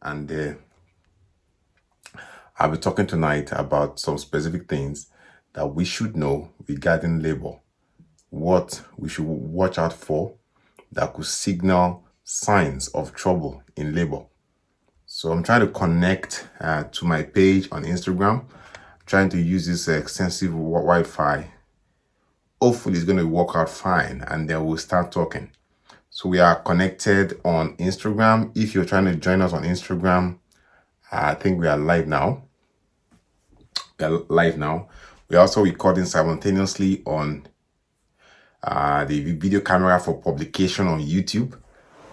and I'll be talking tonight about some specific things that we should know regarding labor, what we should watch out for that could signal signs of trouble in labor. So I'm trying to connect to my page on Instagram, trying to use this extensive Wi-Fi. Hopefully it's going to work out fine, and then we'll start talking. So we are connected on Instagram. If you're trying to join us on Instagram, I think we are live now. We're also recording simultaneously on the video camera for publication on YouTube.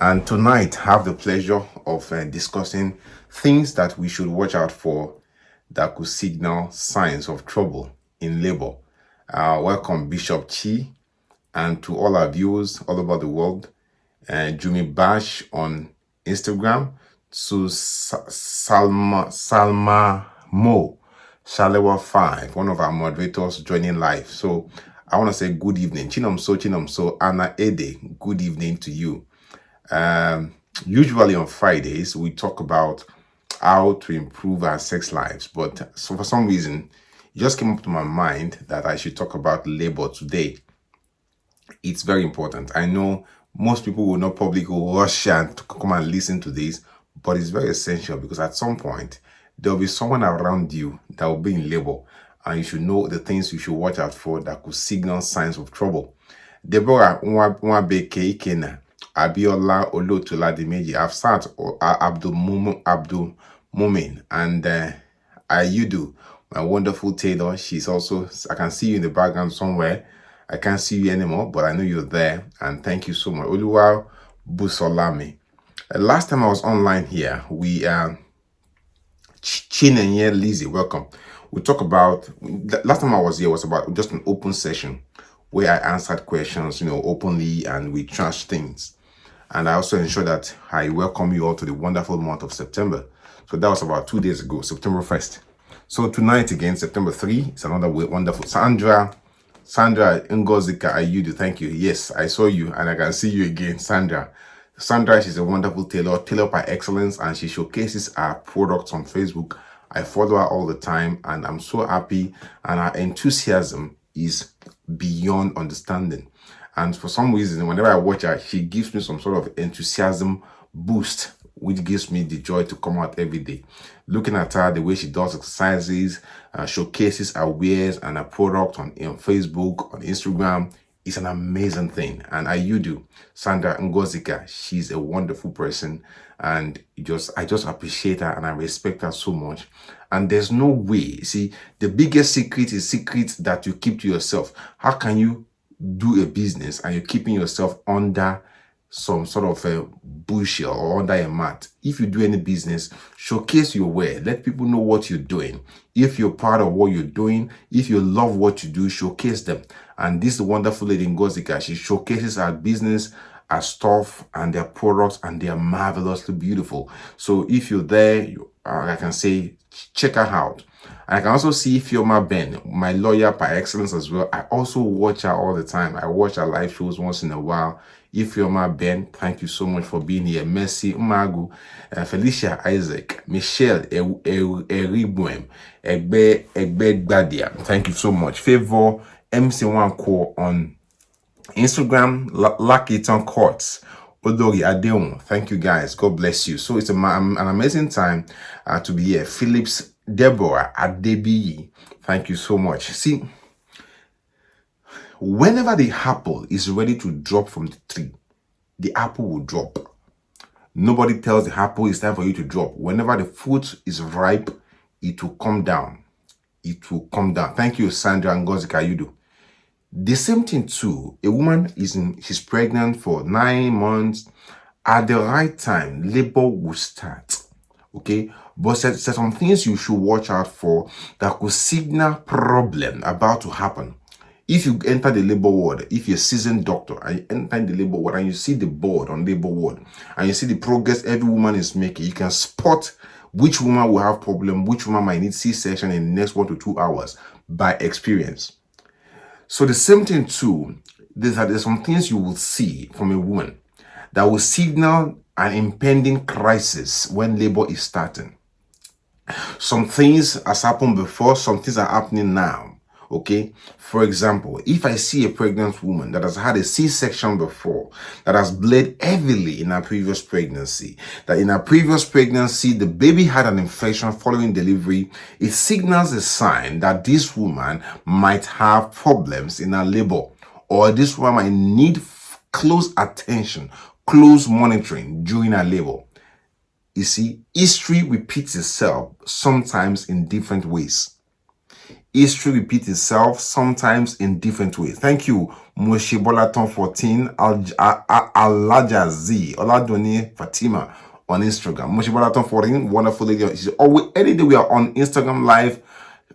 And tonight, have the pleasure of discussing things that we should watch out for that could signal signs of trouble in labor. Welcome, Bishop Chi, and to all our viewers all over the world. Jumi Bash on Instagram, to Salma Mo, Shalewa 5, one of our moderators joining live. So I want to say good evening. Chinomso, Anna Ede, good evening to you. Usually on Fridays, we talk about how to improve our sex lives, but so for some reason, it just came up to my mind that I should talk about labor today. It's very important. I know most people will not probably go rush and to come and listen to this, but it's very essential because at some point, there'll be someone around you that will be in labor, and you should know the things you should watch out for that could signal signs of trouble. Deborah Nwabeke Ikena, Abiola Olotulade Meji, Afsat Abdul Mumin, and Ayudu, my wonderful tailor. She's also, I can see you in the background somewhere. I can't see you anymore, but I know you're there, and thank you so much. Oluwa Busolami. Last time I was online here, we Chinenye Lizzie, welcome. We talk about, last time I was here was about just an open session where I answered questions, openly, and we trashed things. And I also ensure that I welcome you all to the wonderful month of September. So that was about 2 days ago, September 1st. So tonight again, September 3, it's another wonderful. Sandra Ngozika Ayudu, thank you. Yes, I saw you and I can see you again, Sandra. Sandra, she's a wonderful tailor by excellence, and she showcases her products on Facebook. I follow her all the time, and I'm so happy, and her enthusiasm is beyond understanding. And for some reason, whenever I watch her, she gives me some sort of enthusiasm boost, which gives me the joy to come out every day. Looking at her, the way she does exercises, showcases her wares and her product on Facebook, on Instagram, is an amazing thing. And Ayudu, Sandra Ngozika, she's a wonderful person, and I just appreciate her and I respect her so much. And there's no way, see, the biggest secret is secrets that you keep to yourself. How can you do a business and you're keeping yourself under some sort of a bushel or under a mat? If you do any business, showcase your way. Let people know what you're doing. If you're proud of what you're doing, if you love what you do, showcase them. And this wonderful lady Ngozika, she showcases her business, her stuff, and their products, and they are marvelously beautiful. So if you're there, I can say, check her out. And I can also see Fioma Ben, my lawyer by excellence as well. I also watch her all the time. I watch her live shows once in a while. Fioma Ben, thank you so much for being here. Mercy Umagu, Felicia Isaac, Michelle Eribwem, Egbe Gbadia, thank you so much. Favor MC1 Core on Instagram, Luckyton Courts, Odori Adeon, thank you guys. God bless you. So it's an amazing time to be here. Phillips Deborah Adebiyi, thank you so much. See, whenever the apple is ready to drop from the tree, the apple will drop. Nobody tells the apple it's time for you to drop. Whenever the fruit is ripe, it will come down. It will come down. Thank you, Sandra Ngozika Yudu. The same thing too, a woman she's pregnant for 9 months. At the right time, labor will start. Okay, but there's some things you should watch out for that could signal problem about to happen. If you enter the labor ward, if you're a seasoned doctor and you enter the labor ward and you see the board on labor ward and you see the progress every woman is making, you can spot which woman will have problem, which woman might need C-section in the next 1 to 2 hours by experience. So the same thing too, there's some things you will see from a woman that will signal an impending crisis when labor is starting. Some things has happened before, some things are happening now. Okay, for example, if I see a pregnant woman that has had a C-section before, that has bled heavily in her previous pregnancy, that in her previous pregnancy the baby had an infection following delivery, it signals a sign that this woman might have problems in her labor, or this woman might need close attention, close monitoring during her labor. You see, history repeats itself sometimes in different ways. History repeats itself sometimes in different ways. Thank you, Moshe Bolaton 14, Alaja Z, Oladoni Fatima on Instagram. Moshe Bolaton 14, wonderful lady. She's always, any day we are on Instagram live,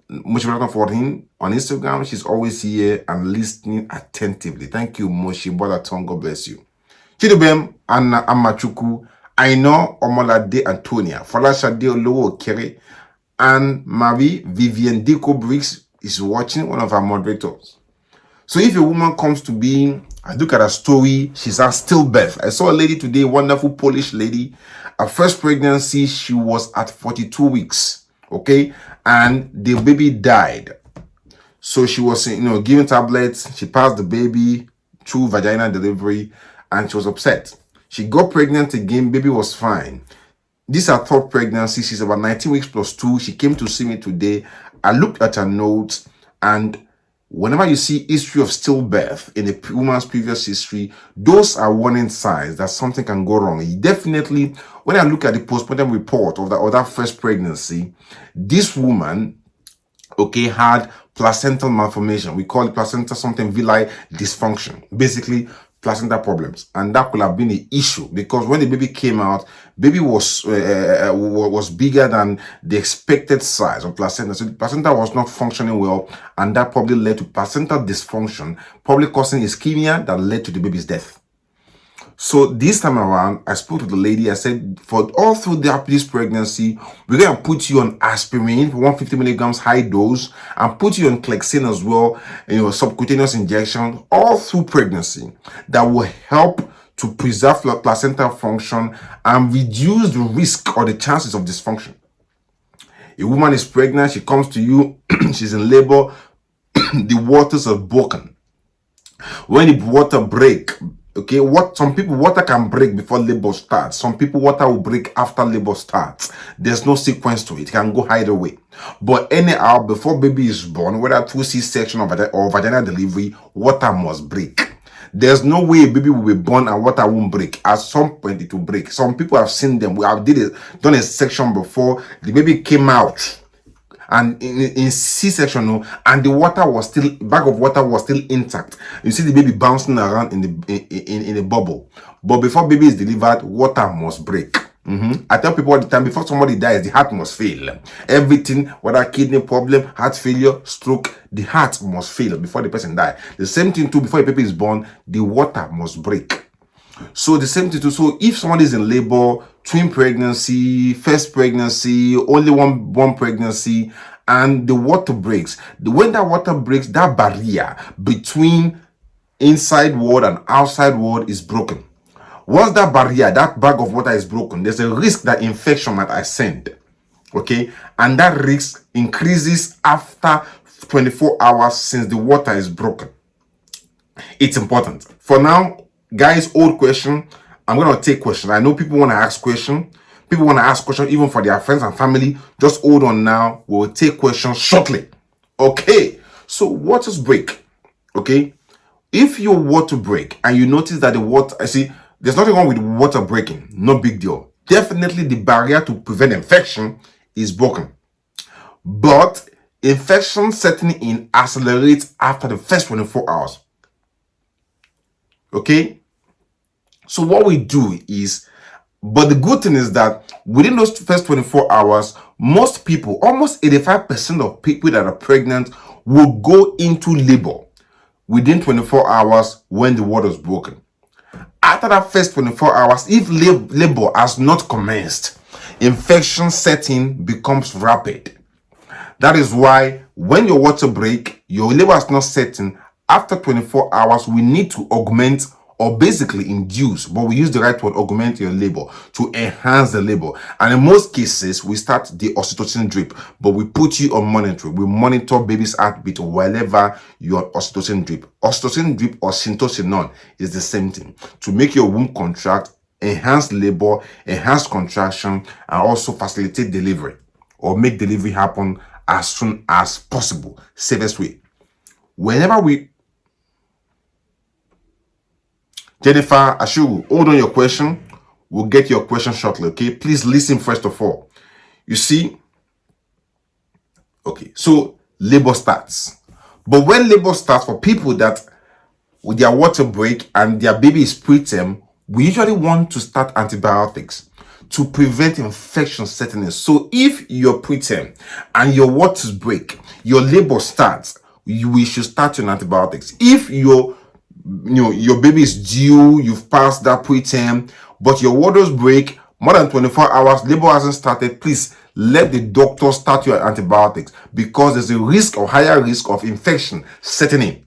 Moshe Bolaton 14 on Instagram, she's always here and listening attentively. Thank you, Moshe Bolaton. God bless you. Chidubem, Anna Amachuku, Aino Omolade Antonia, Folashade Olowo Kere, and Marie Vivienne Deco Briggs is watching, one of our moderators. So if a woman comes to be, I look at her story, she's at stillbirth. I saw a lady today, wonderful Polish lady. Her first pregnancy, she was at 42 weeks, okay? And the baby died. So she was, given tablets. She passed the baby through vaginal delivery, and she was upset. She got pregnant again, baby was fine. This is her third pregnancy. She's about 19 weeks plus 2. She came to see me today. I looked at her notes, and whenever you see history of stillbirth in a woman's previous history, those are warning signs that something can go wrong. Definitely, when I look at the postmortem report of that first pregnancy, this woman, okay, had placental malformation. We call it placental something villi dysfunction. Basically, placenta problems, and that could have been the issue, because when the baby came out, baby was bigger than the expected size of placenta, so the placenta was not functioning well, and that probably led to placental dysfunction, probably causing ischemia that led to the baby's death. So this time around, I spoke to the lady. I said, for all through this pregnancy, we're going to put you on aspirin for 150 milligrams high dose, and put you on Clexane as well, subcutaneous injection, all through pregnancy, that will help to preserve placental function and reduce the risk or the chances of dysfunction. A woman is pregnant, she comes to you, she's in labor, the waters are broken. When the water break, okay, some people water can break before labor starts. Some people water will break after labor starts. There's no sequence to it. It can go either way. But anyhow, before baby is born, whether through C-section or vaginal delivery, water must break. There's no way a baby will be born and water won't break. At some point it will break. Some people have seen them. We have done a section before. The baby came out, and in C-section, and the water was still, bag of water was still intact. You see the baby bouncing around in the bubble. But before baby is delivered, water must break. I tell people all the time, before somebody dies, the heart must fail. Everything, whether kidney problem, heart failure, stroke, the heart must fail before the person dies. The same thing too, before a baby is born, the water must break. So the same thing too. So if somebody is in labor, twin pregnancy, first pregnancy, only one pregnancy, and the water breaks, when that water breaks, that barrier between inside ward and outside ward is broken. Once that barrier, that bag of water is broken, there's a risk that infection might ascend. Okay, and that risk increases after 24 hours since the water is broken. It's important. For now, guys, old question. I'm going to take questions. I know people want to ask questions. People want to ask questions even for their friends and family. Just hold on now. We'll take questions shortly. Okay. So waters break. Okay. If your water break and you notice that the water, I see, there's nothing wrong with water breaking. No big deal. Definitely the barrier to prevent infection is broken. But infection setting in accelerates after the first 24 hours. Okay. So what we do is, but the good thing is that within those first 24 hours, most people, almost 85% of people that are pregnant will go into labor within 24 hours when the water is broken. After that first 24 hours, if labor has not commenced, infection setting becomes rapid. That is why when your water break, your labor is not setting, after 24 hours, we need to augment or basically induce, but we use the right word, augment your labor, to enhance the labor. And in most cases, we start the oxytocin drip, but we put you on monitoring. We monitor baby's heartbeat wherever your oxytocin drip. Oxytocin drip or syntocinon is the same thing, to make your womb contract, enhance labor, enhance contraction, and also facilitate delivery or make delivery happen as soon as possible. Safest way. Whenever we... Jennifer Ashu, hold on your question. We'll get your question shortly, okay? Please listen first of all. You see, okay, so labor starts. But when labor starts, for people that with their water break and their baby is preterm, we usually want to start antibiotics to prevent infection setting in. So if you're preterm and your waters break, your labor starts, we should start on antibiotics. If your baby is due, you've passed that preterm, but your waters break more than 24 hours, labor hasn't started, please let the doctor start your antibiotics, because there's a risk or higher risk of infection setting in.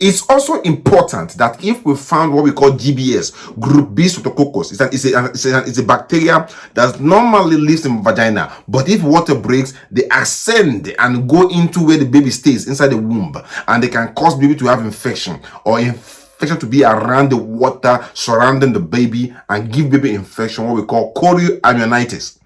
It's also important that if we found what we call GBS, group B streptococcus, it's a bacteria that normally lives in vagina, but if water breaks, they ascend and go into where the baby stays, inside the womb, and they can cause baby to have infection, or infection to be around the water surrounding the baby and give baby infection, what we call chorioamnionitis.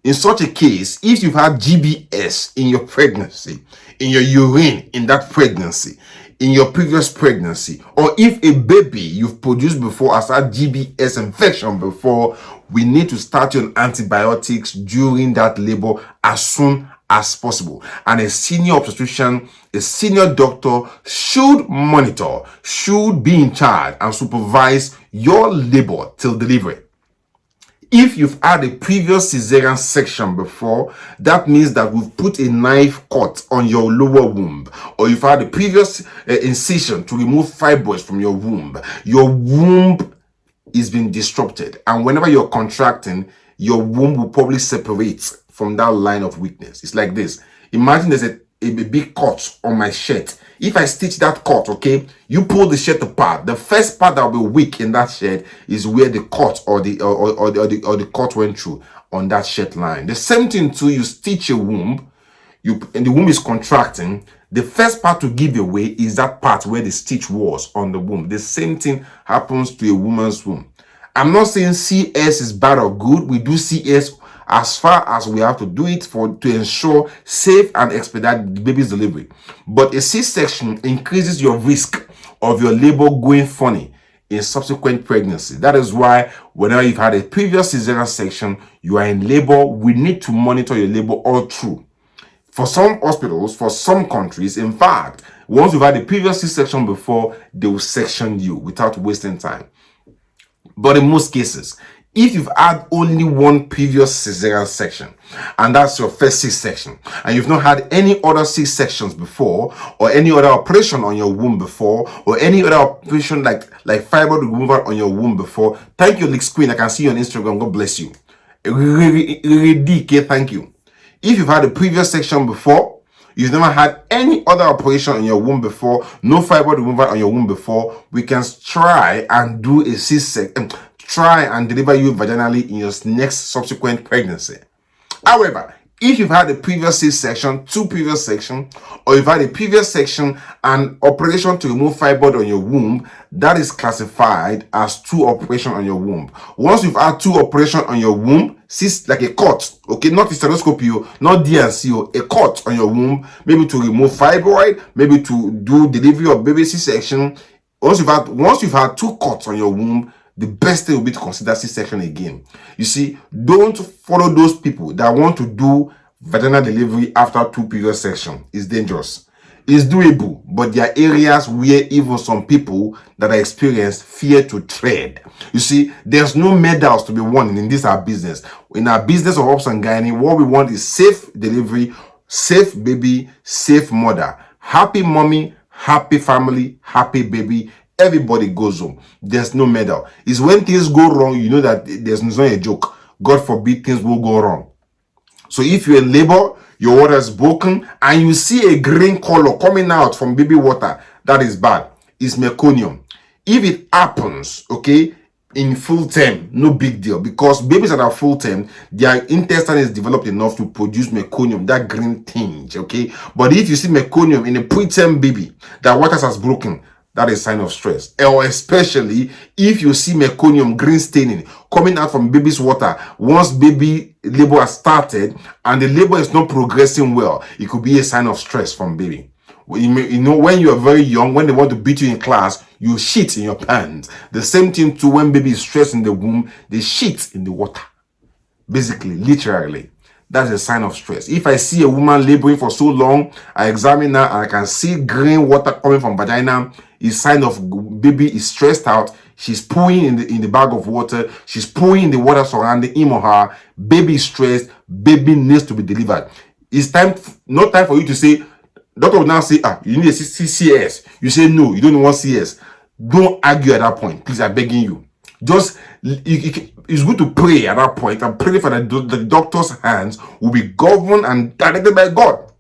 In such a case, if you've had GBS in your pregnancy, in your urine in that pregnancy, in your previous pregnancy, or if a baby you've produced before has had GBS infection before, we need to start you on antibiotics during that labor as soon as possible. And a senior obstetrician, a senior doctor should monitor, should be in charge and supervise your labor till delivery. If you've had a previous cesarean section before, that means that we've put a knife cut on your lower womb, or you've had a previous incision to remove fibroids from your womb is being disrupted, and whenever you're contracting, your womb will probably separate from that line of weakness. It's like this. Imagine there's a big cut on my shirt. If I stitch that cut, okay, you pull the shirt apart. The first part that will be weak in that shirt is where the cut or the cut went through on that shirt line. The same thing too. You stitch a womb, and the womb is contracting. The first part to give away is that part where the stitch was on the womb. The same thing happens to a woman's womb. I'm not saying CS is bad or good. We do CS as far as we have to do it to ensure safe and expedite the baby's delivery. But a C-section increases your risk of your labor going funny in subsequent pregnancy. That is why whenever you've had a previous cesarean section, you are in labor, we need to monitor your labor all through. For some hospitals, for some countries, in fact, once you've had a previous C-section before, they will section you without wasting time. But in most cases, if you've had only one previous cesarean section, and that's your first C-section, and you've not had any other C-sections before, or any other operation on your womb before, or any other operation like fibroid removal on your womb before, thank you, Lick Queen. I can see you on Instagram. God bless you. Thank you. If you've had a previous section before, you've never had any other operation on your womb before, no fibroid removal on your womb before, we can try and do a C-section, try and deliver you vaginally in your next subsequent pregnancy. However, if you've had a previous C-section, two previous sections, or you've had a previous section and operation to remove fibroid on your womb, that is classified as two operations on your womb. Once you've had two operations on your womb, like a cut, okay, not hysteroscopy, not DNC, a cut on your womb, maybe to remove fibroid, maybe to do delivery of baby C-section. Once you've had two cuts on your womb, the best thing will be to consider C-section again. You see, don't follow those people that want to do vaginal delivery after two previous sections. It's dangerous. It's doable, but there are areas where even some people that are experienced fear to tread. You see, there's no medals to be won in this our business. In our business of Obs and Gynae, what we want is safe delivery, safe baby, safe mother, happy mommy, happy family, happy baby. Everybody goes home. There's no medal. It's when things go wrong, you know that there's not a joke. God forbid things will go wrong. So if you're in labor, your water is broken, and you see a green color coming out from baby water, that is bad. It's meconium. If it happens, okay, in full term, no big deal, because babies that are full term, their intestine is developed enough to produce meconium, that green tinge, okay. But if you see meconium in a preterm baby, that waters has broken, that is a sign of stress. Or especially if you see meconium green staining coming out from baby's water once baby labor has started and the labor is not progressing well, it could be a sign of stress from baby. You know, when you are very young, when they want to beat you in class, you shit in your pants. The same thing too when baby is stressed in the womb, they shit in the water. Basically, literally, that's a sign of stress. If I see a woman laboring for so long, I examine her and I can see green water coming from vagina, it's a sign of baby is stressed out. She's pooing in the bag of water. She's pooing in the water surrounding him or her. Baby is stressed. Baby needs to be delivered. It's time, not time for you to say, doctor will now say, you need a CS. You say, no, you don't want CS. Don't argue at that point. Please, I'm begging you. Just, it's good to pray at that point and pray for the doctor's hands will be governed and directed by God.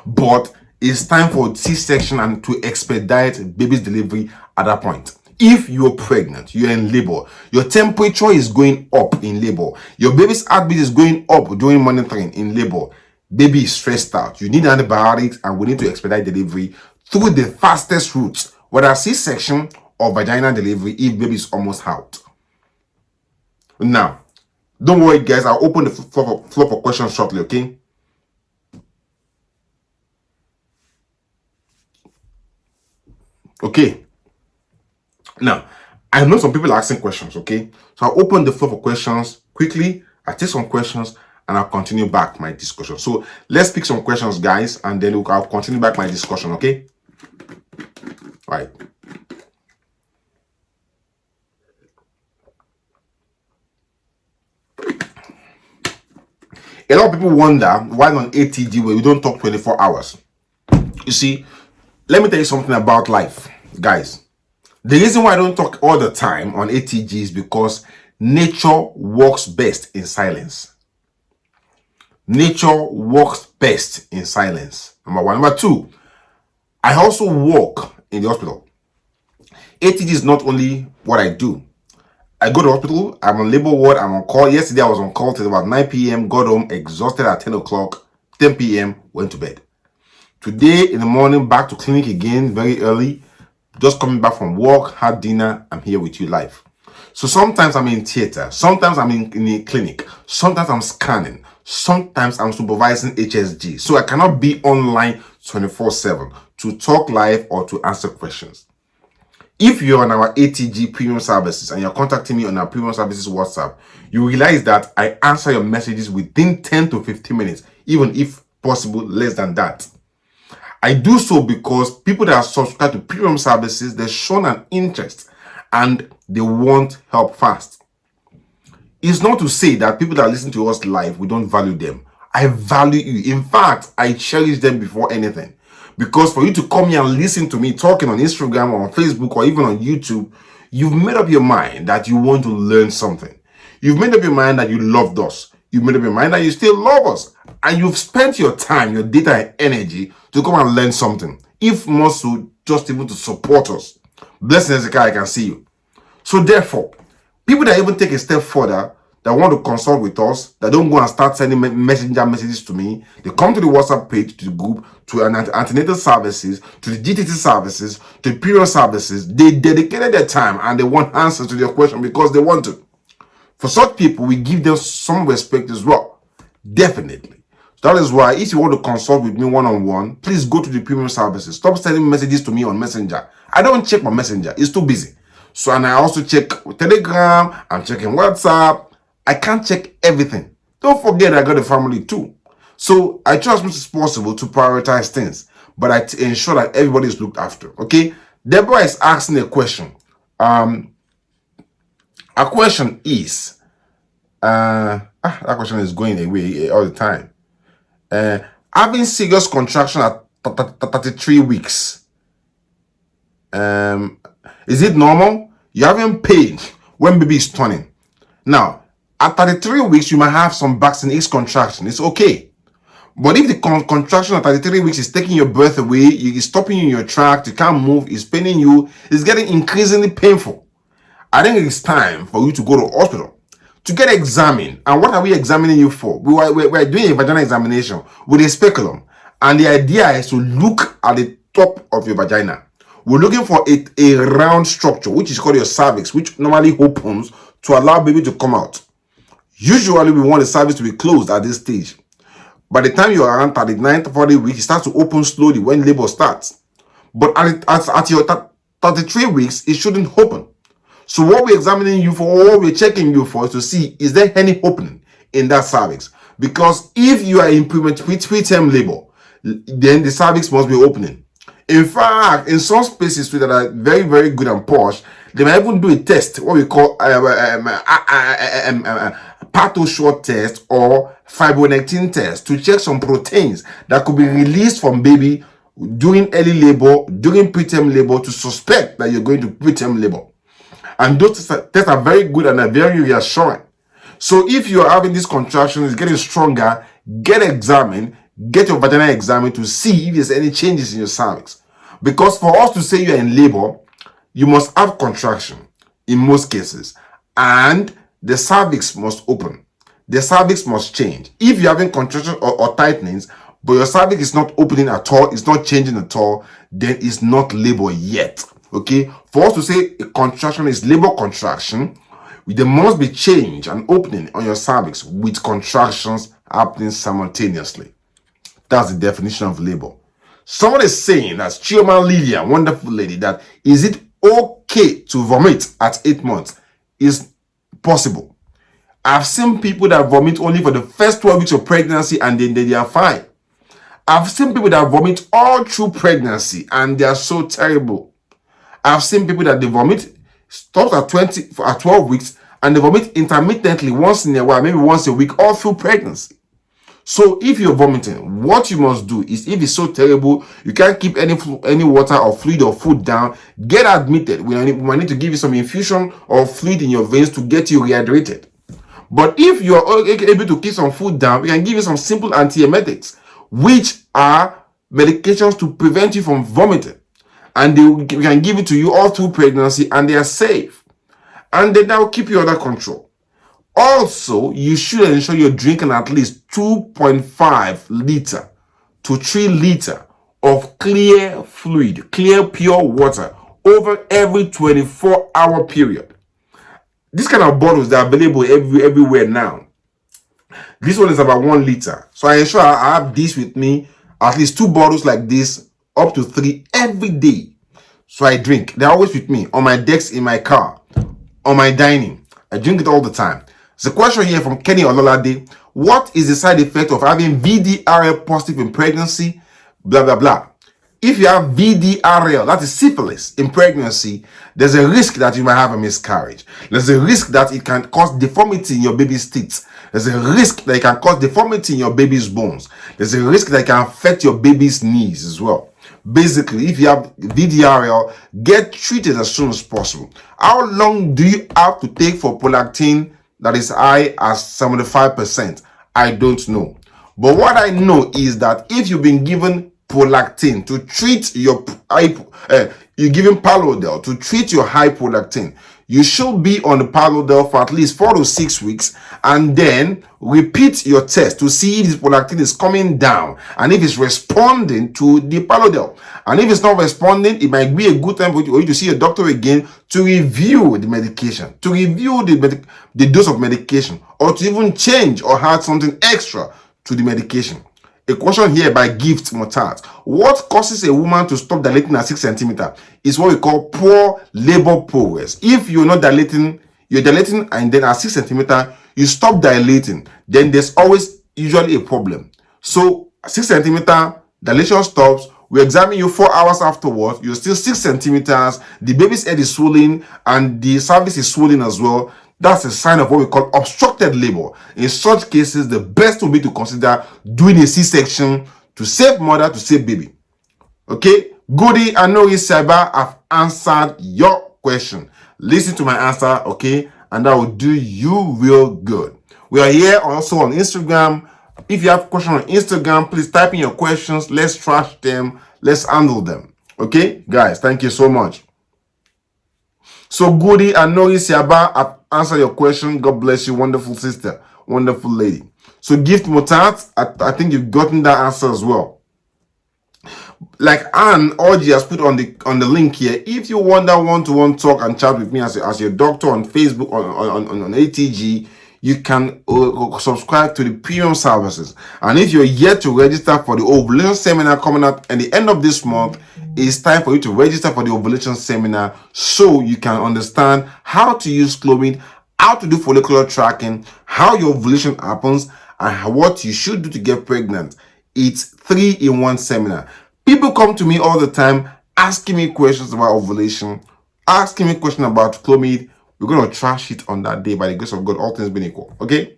But it's time for C-section and to expedite baby's delivery at that point. If you're pregnant, you're in labor, your temperature is going up in labor, your baby's heartbeat is going up during monitoring in labor, baby is stressed out, you need antibiotics, and we need to expedite delivery through the fastest routes, whether C-section or vaginal delivery if baby is almost out. Now, don't worry guys, I'll open the floor for questions shortly, okay? Okay. Now, I know some people are asking questions, okay? So I'll open the floor for questions quickly. I'll take some questions and I'll continue back my discussion. So let's pick some questions, guys, and then I'll continue back my discussion, okay? All right. A lot of people wonder why on ATG where we don't talk 24 hours. You see, let me tell you something about life, guys. The reason why I don't talk all the time on ATG is because nature works best in silence. Nature works best in silence. Number one. Number two, I also work in the hospital. ATG is not only what I do. I go to the hospital, I'm on labor ward, I'm on call. Yesterday I was on call till about 9 p.m., got home exhausted at 10 o'clock, 10 p.m., went to bed. Today in the morning, back to clinic again, very early. Just coming back from work, had dinner, I'm here with you live. So sometimes I'm in theater, sometimes I'm in a clinic, sometimes I'm scanning, sometimes I'm supervising HSG. So I cannot be online 24/7 to talk live or to answer questions. If you're on our ATG premium services and you're contacting me on our premium services WhatsApp, you realize that I answer your messages within 10 to 15 minutes, even if possible less than that. I do so because people that are subscribed to premium services, they've shown an interest and they want help fast. It's not to say that people that listen to us live, we don't value them. I value you. In fact, I cherish them before anything. Because for you to come here and listen to me talking on Instagram or on Facebook or even on YouTube, you've made up your mind that you want to learn something. You've made up your mind that you loved us. You've made up your mind that you still love us. And you've spent your time, your data and energy to come and learn something. If more so, just even to support us. Blessed Hezekiah, I can see you. So therefore, people that even take a step further, that want to consult with us, that don't go and start sending messenger messages to me, they come to the WhatsApp page, to the group, to an antenatal services, to the GTT services, to the period services. They dedicated their time and they want answers to their question because they want to. For such people, we give them some respect as well. Definitely. So that is why if you want to consult with me one-on-one, please go to the premium services. Stop sending messages to me on Messenger. I don't check my Messenger. It's too busy. So, and I also check Telegram. I'm checking WhatsApp. I can't check everything. Don't forget I got a family too. So I try as much as possible to prioritize things, but I ensure that everybody is looked after. Okay. Deborah is asking a question. Our question is, that question is going away all the time. Having serious contraction at 33 weeks. Is it normal? You're having pain when baby is turning. Now, at 33 weeks, you might have some back and X contraction. It's okay. But if the contraction at 33 weeks is taking your breath away, is stopping you in your track, you can't move, is paining you, it's getting increasingly painful, I think it's time for you to go to hospital to get examined. And what are we examining you for? We're doing a vaginal examination with a speculum. And the idea is to look at the top of your vagina. We're looking for a round structure, which is called your cervix, which normally opens to allow baby to come out. Usually, we want the cervix to be closed at this stage. By the time you're around 39 to 40 weeks, it starts to open slowly when labor starts. But at your 33 weeks, it shouldn't open. So what we're examining you for, what we're checking you for, is to see, is there any opening in that cervix? Because if you are in preterm labor, then the cervix must be opening. In fact, in some spaces that are very, very good and posh, they might even do a test, what we call patho short test or fibronectin test, to check some proteins that could be released from baby during early labor, during preterm labor, to suspect that you're going to preterm labor. And those tests are very good and are very reassuring. So if you are having these contractions, getting stronger, get examined, get your vagina examined to see if there's any changes in your cervix. Because for us to say you're in labor, you must have contraction in most cases, and the cervix must open. The cervix must change. If you're having contraction or tightenings, but your cervix is not opening at all, it's not changing at all, then it's not labor yet. Okay? For us to say a contraction is labor contraction, there must be change and opening on your cervix with contractions happening simultaneously. That's the definition of labor. Someone is saying, that's Chioma Lilia, wonderful lady, that is it okay to vomit at 8 months? Is possible. I've seen people that vomit only for the first 12 weeks of pregnancy and then they are fine. I've seen people that vomit all through pregnancy and they are so terrible. I've seen people that they vomit stops at 12 weeks and they vomit intermittently once in a while, maybe once a week, all through pregnancy. So if you're vomiting, what you must do is, if it's so terrible, you can't keep any water or fluid or food down, get admitted. We might need to give you some infusion or fluid in your veins to get you rehydrated. But if you're able to keep some food down, we can give you some simple antiemetics, which are medications to prevent you from vomiting. And we can give it to you all through pregnancy, and they are safe. And then that will keep you under control. Also, you should ensure you're drinking at least 2.5 liter to 3 liter of clear fluid, clear pure water over every 24-hour period. This kind of bottles, they're available everywhere now. This one is about 1 liter. So I ensure I have this with me, at least 2 bottles like this, up to 3 every day. So I drink. They're always with me, on my decks, in my car, on my dining. I drink it all the time. There's a question here from Kenny Alalade. What is the side effect of having Vdrf positive in pregnancy? Blah, blah, blah. If you have Vdrl, that is syphilis, in pregnancy, there's a risk that you might have a miscarriage. There's a risk that it can cause deformity in your baby's teeth. There's a risk that it can cause deformity in your baby's bones. There's a risk that it can affect your baby's knees as well. Basically, if you have VDRL, get treated as soon as possible. How long do you have to take for prolactin that is high as 75%? I don't know. But what I know is that if you've been given prolactin to treat your you're given Pallodel to treat your high prolactin, you should be on the Pallodel for at least 4 to 6 weeks, and then repeat your test to see if this prolactin is coming down and if it's responding to the Pallodel. And if it's not responding, it might be a good time for you to see a doctor again to review the medication, to review the dose of medication, or to even change or add something extra to the medication. A question here by Gift Motat. What causes a woman to stop dilating at 6 centimeters is what we call poor labor progress. If you're not dilating, you're dilating and then at 6 centimeters, you stop dilating, then there's always usually a problem. So 6 centimeters, dilation stops, we examine you 4 hours afterwards, you're still 6 centimeters, the baby's head is swollen and the cervix is swollen as well. That's a sign of what we call obstructed labor. In such cases, the best will be to consider doing a C-section to save mother, to save baby. Okay? Goody, I know Isaba, I've answered your question. Listen to my answer, okay? And that will do you real good. We are here also on Instagram, If you have questions on Instagram, please type in your questions. Let's trash them. Let's handle them. Okay, guys, thank you so much. So Goody and Norris Yaba, I've answered your question. God bless you, wonderful sister, wonderful lady. So Gift Mutat, I think you've gotten that answer as well. Like Anne Orji has put on the link here. If you want that one-to-one talk and chat with me as your doctor on Facebook on ATG, you can subscribe to the premium services. And if you're yet to register for the Ovulation Seminar coming up at the end of this month, it's time for you to register for the Ovulation Seminar so you can understand how to use clomid, how to do follicular tracking, how your ovulation happens, and what you should do to get pregnant. It's 3-in-1 seminar. People come to me all the time asking me questions about ovulation, asking me questions about clomid. We're going to trash it on that day by the grace of God, all things being equal. Okay?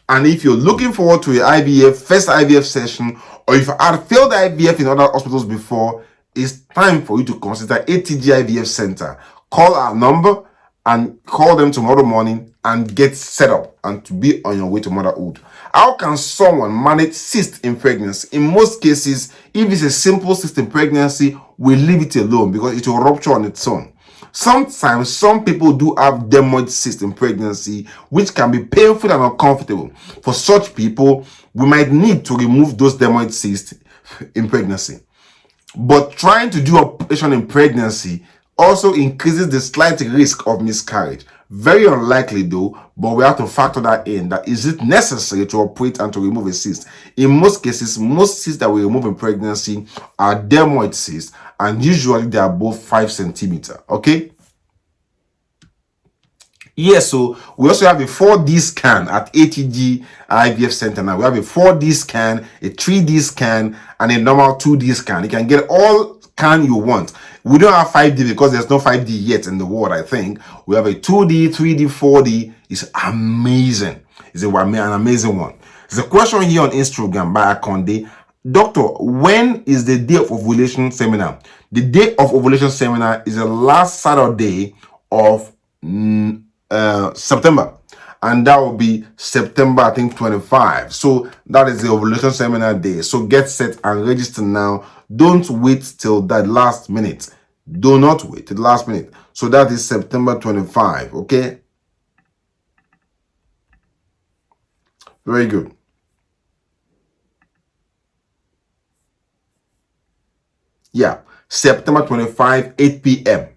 And if you're looking forward to your first IVF session, or if you had failed IVF in other hospitals before, it's time for you to consider ATG IVF Center. Call our number and call them tomorrow morning and get set up and to be on your way to motherhood. How can someone manage cysts in pregnancy? In most cases, if it's a simple cyst in pregnancy, we leave it alone because it will rupture on its own. Sometimes some people do have dermoid cysts in pregnancy, which can be painful and uncomfortable. For such people, we might need to remove those dermoid cysts in pregnancy. But trying to do operation in pregnancy also increases the slight risk of miscarriage. Very unlikely though, but we have to factor that in. That is it necessary to operate and to remove a cyst? In most cases, most cysts that we remove in pregnancy are dermoid cysts, and usually they are above 5 centimeters. Okay? Yes, so we also have a 4D scan at ATG IVF Center now. We have a 4D scan, a 3D scan, and a normal 2D scan. You can get all scan you want. We don't have 5D because there's no 5D yet in the world, I think. We have a 2D, 3D, 4D. It's amazing. It's an amazing one. There's a question here on Instagram by Akonde. Doctor, when is the day of ovulation seminar? The day of ovulation seminar is the last Saturday of September, and that will be September, I think, 25. So that is the ovulation seminar day. So get set and register now. Don't wait till that last minute. Do not wait till the last minute. So that is September 25. Okay, very good. Yeah, September 25, 8 p.m.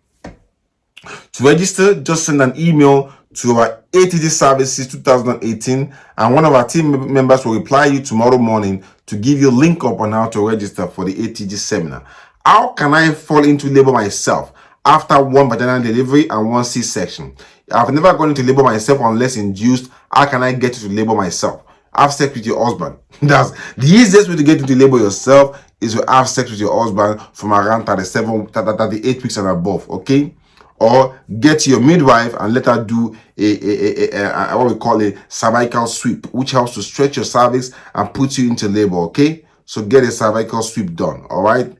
To register, just send an email to our ATG Services 2018, and one of our team members will reply you tomorrow morning to give you a link up on how to register for the ATG seminar. How can I fall into labor myself after one vaginal delivery and one C-section? I've never gone into labor myself unless induced. How can I get into labor myself? Have sex with your husband. That's the easiest way to get into labor yourself, is to have sex with your husband from around 38 weeks and above. Okay? Or get your midwife and let her do a what we call a cervical sweep, which helps to stretch your cervix and put you into labor. Okay, so get a cervical sweep done. All right.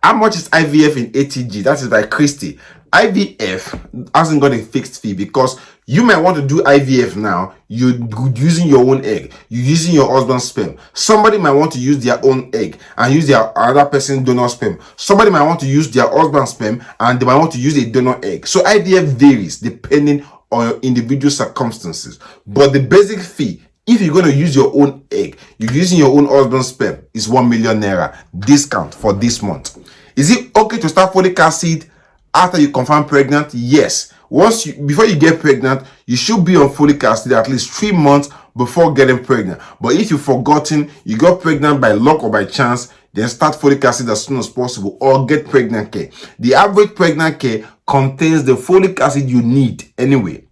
How much is IVF in ATG? That is by Christy. IVF hasn't got a fixed fee because you might want to do IVF now. You're using your own egg. You're using your husband's sperm. Somebody might want to use their own egg and use their other person's donor sperm. Somebody might want to use their husband's sperm and they might want to use a donor egg. So IVF varies depending on your individual circumstances. But the basic fee, if you're going to use your own egg, you're using your own husband's sperm, is 1 million naira discount for this month. Is it okay to start folic acid after you confirm pregnant? Yes. Before you get pregnant, you should be on folic acid at least 3 months before getting pregnant. But if you've forgotten, you got pregnant by luck or by chance, then start folic acid as soon as possible or get pregnant care. The average pregnant care contains the folic acid you need anyway.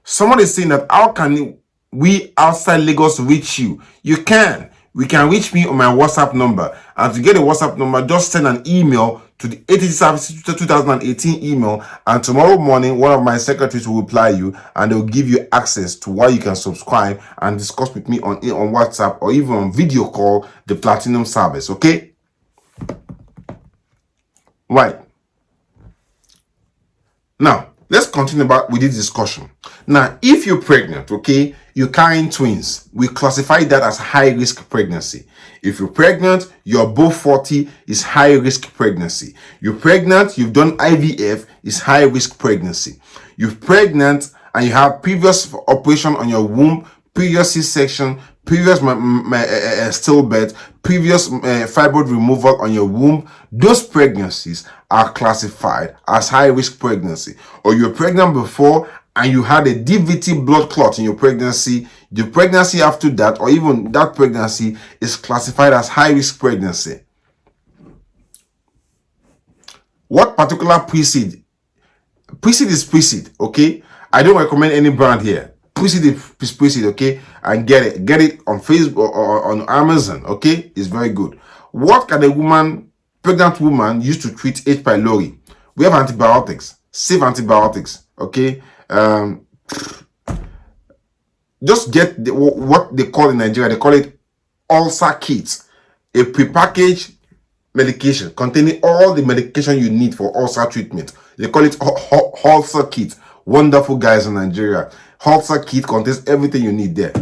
Someone is saying that how can we outside Lagos reach you? You can. We can reach me on my WhatsApp number. And to get a WhatsApp number, just send an email to the ATG Service 2018 email, and tomorrow morning one of my secretaries will reply you and they'll give you access to why you can subscribe and discuss with me on WhatsApp or even on video call, the Platinum service. Okay, right. Now let's continue with this discussion. Now, if you're pregnant, okay, you're carrying twins, we classify that as high risk pregnancy. If you're pregnant, you're above 40, is high risk pregnancy. You're pregnant, you've done IVF, is high risk pregnancy. You're pregnant and you have previous operation on your womb, previous C-section, previous stillbirth, previous fibroid removal on your womb, those pregnancies are classified as high risk pregnancy. Or you're pregnant before and you had a DVT blood clot in your pregnancy, the pregnancy after that, or even that pregnancy, is classified as high risk pregnancy. What particular precede? Precede is precede, okay? I don't recommend any brand here. Precede is precede, okay? And get it on Facebook or on Amazon, okay? It's very good. What can a pregnant woman use to treat H. pylori? We have antibiotics, safe antibiotics, okay? Just get what they call in Nigeria, they call it ulcer kits, a prepackaged medication containing all the medication you need for ulcer treatment. They call it ulcer kit. Wonderful guys in Nigeria. Ulcer kit contains everything you need there.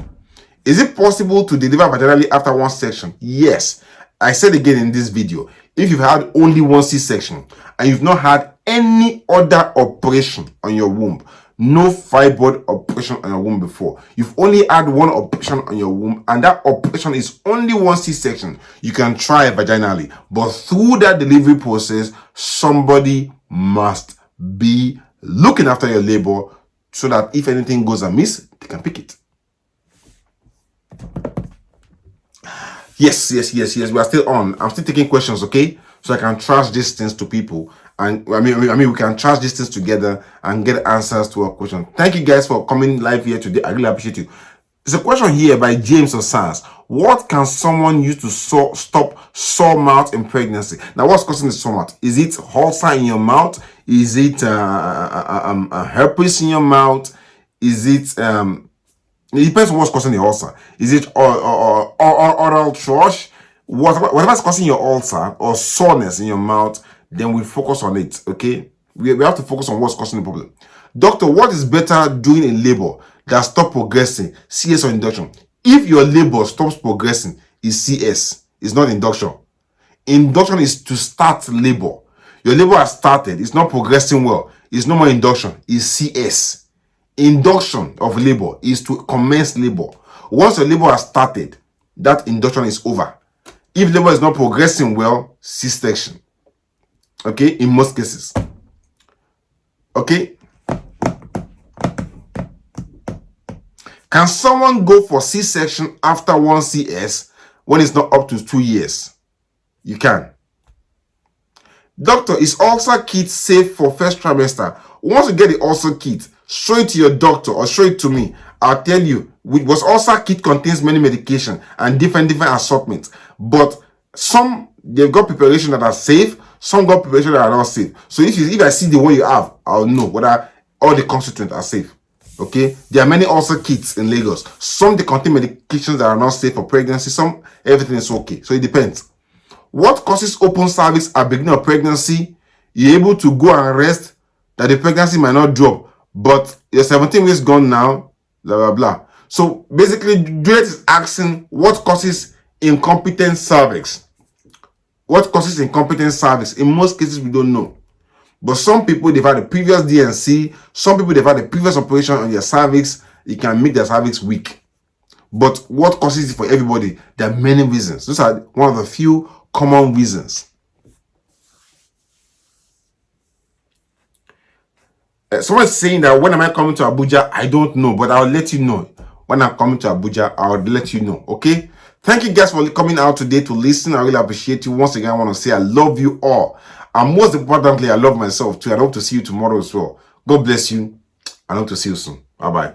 Is it possible to deliver vaginally after one section? Yes. I said again in this video, if you've had only one C-section and you've not had any other operation on your womb, no fibroid operation on your womb before, you've only had one operation on your womb and that operation is only one C-section, you can try vaginally. But through that delivery process, somebody must be looking after your labor so that if anything goes amiss, they can pick it. Yes. We are still on. I'm still taking questions, okay? So I can trash these things to people. And I mean, we can trash these things together and get answers to our question. Thank you guys for coming live here today. I really appreciate you. There's a question here by James or Sans. What can someone use to stop sore mouth in pregnancy? Now, what's causing the sore mouth? Is it ulcer in your mouth? Is it herpes in your mouth? Is it it depends on what's causing the ulcer. Is it oral thrush? Whatever's causing your ulcer or soreness in your mouth, then we focus on it, okay? We have to focus on what's causing the problem. Doctor, what is better doing in labor that stop progressing, CS or induction? If your labor stops progressing, is CS, it's not induction. Induction is to start labor. Your labor has started, it's not progressing well, it's no more induction, it's CS. Induction of labor is to commence labor. Once your labor has started, that induction is over. If labor is not progressing well, C-section. Okay, in most cases. Okay. Can someone go for C-section after one CS when it's not up to 2 years? You can. Doctor, is ulcer kit safe for first trimester? Once you get the ulcer kit, show it to your doctor or show it to me. I'll tell you, because ulcer kit contains many medication and different assortments. But some, they've got preparation that are safe, some got preparation that are not safe. So if I see the one you have, I'll know whether all the constituents are safe. Okay, there are many ulcer kits in Lagos. Some they contain medications that are not safe for pregnancy, some everything is okay. So it depends. What causes open cervix at beginning of pregnancy? You're able to go and rest, that the pregnancy might not drop, but you're 17 weeks gone now, blah blah blah. So basically, Juliet is asking what causes incompetent cervix. What causes incompetent cervix? In most cases, we don't know. But some people, they've had a previous DNC. Some people, they've had a previous operation on their cervix. It can make their cervix weak. But what causes it for everybody? There are many reasons. Those are one of the few common reasons. Someone's saying that when am I coming to Abuja? I don't know, but I'll let you know. When I'm coming to Abuja, I'll let you know. Okay? Thank you guys for coming out today to listen. I really appreciate you. Once again, I want to say I love you all. And most importantly, I love myself too. I hope to see you tomorrow as well. God bless you. I hope to see you soon. Bye-bye.